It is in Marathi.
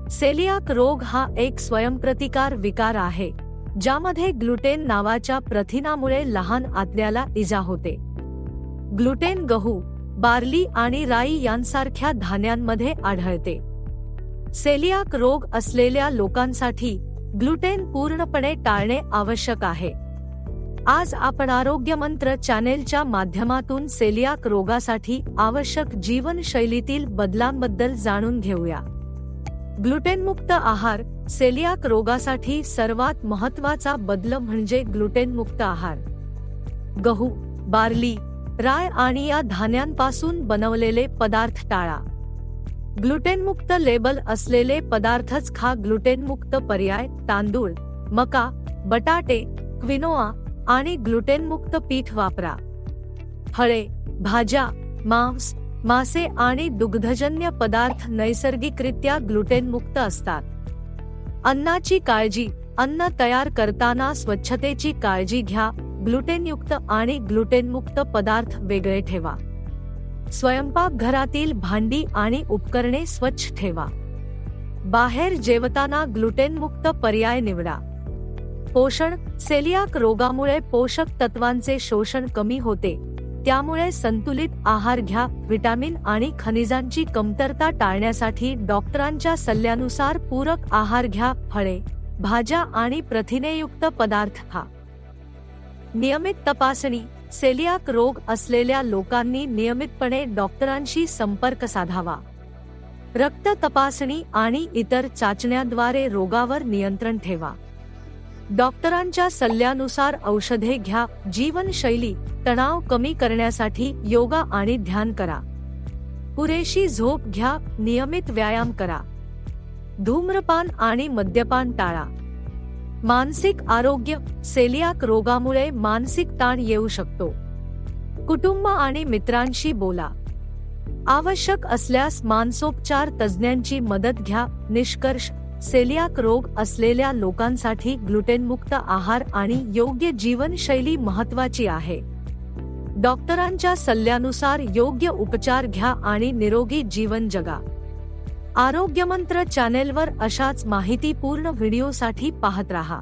सेलियाक रोग हा एक स्वयंप्रतिकार विकार आहे, ज्यामध्ये ग्लुटेन नावाच्या प्रथिनामुळे लहान आतड्याला इजा होते. ग्लुटेन गहू, बार्ली आणि राई यांसारख्या धान्यांमध्ये आढळते. सेलियाक रोग असलेल्या लोकांसाठी ग्लुटेन पूर्णपणे टाळणे आवश्यक आहे. आज आपण आरोग्यमंत्र चॅनेलच्या माध्यमातून सेलियाक रोगासाठी आवश्यक जीवनशैलीतील बदलांबद्दल जाणून घेऊया. ग्लुटेनमुक्त आहार. सेलियाक रोगासाठी सर्वात महत्त्वाचा बदल म्हणजे ग्लुटेनमुक्त आहार. गहू, बार्ली, राय आणि या धान्यांपासून बनवलेले पदार्थ टाळा. ग्लुटेनमुक्त लेबल असलेले पदार्थच खा. ग्लुटेनमुक्त पर्याय तांदूळ, मका, बटाटे, क्विनोआ आणि ग्लुटेनमुक्त पीठ वापरा. फळे, भाज्या, मांस, मासे आणि दुग्धजन्य पदार्थ नैसर्गिकरित्या ग्लुटेनमुक्त असतात. अन्नाची काळजी. अन्न तयार करताना स्वच्छतेची काळजी घ्या. ग्लुटेनयुक्त आणि ग्लुटेनमुक्त पदार्थ वेगळे ठेवा. स्वयंपाकघरातील भांडी आणि उपकरणे स्वच्छ ठेवा. बाहेर जेवताना ग्लुटेनमुक्त पर्याय निवडा. पोषण. सेलियाक रोगामुळे पोषक तत्वांचे शोषण कमी होते, त्यामुळे संतुलित आहार घ्या. व्हिटॅमिन आणि खनिजांची कमतरता टाळण्यासाठी डॉक्टरांच्या सल्ल्यानुसार पूरक आहार घ्या. फळे, भाज्या आणि प्रथिनेयुक्त पदार्थ खा. नियमित तपासणी. सेलियाक रोग असलेल्या लोकांनी नियमितपणे डॉक्टरांशी संपर्क साधावा. रक्त तपासणी आणि इतर चाचण्यांद्वारे रोगावर नियंत्रण ठेवा. डॉक्टरांच्या सल्ल्यानुसार औषधे घ्या. जीवनशैली. तणाव कमी करण्यासाठी योगा आणि ध्यान करा. पुरेशी झोप घ्या. नियमित व्यायाम करा. धूम्रपान आणि मद्यपान टाळा. मानसिक आरोग्य. सेलियाक रोगामुळे मानसिक ताण येऊ शकतो. कुटुंब आणि मित्रांशी बोला. आवश्यक असल्यास मानसोपचार तज्ज्ञांची मदत घ्या. निष्कर्ष. सेलियाक रोग असलेल्या लोकांसाठी ग्लुटेनमुक्त आहार आणि योग्य जीवनशैली महत्त्वाची आहे. डॉक्टरांच्या सल्ल्यानुसार योग्य उपचार घ्या आणि निरोगी जीवन जगा. आरोग्यमंत्र चॅनेलवर अशाच माहितीपूर्ण व्हिडिओसाठी पाहत राहा.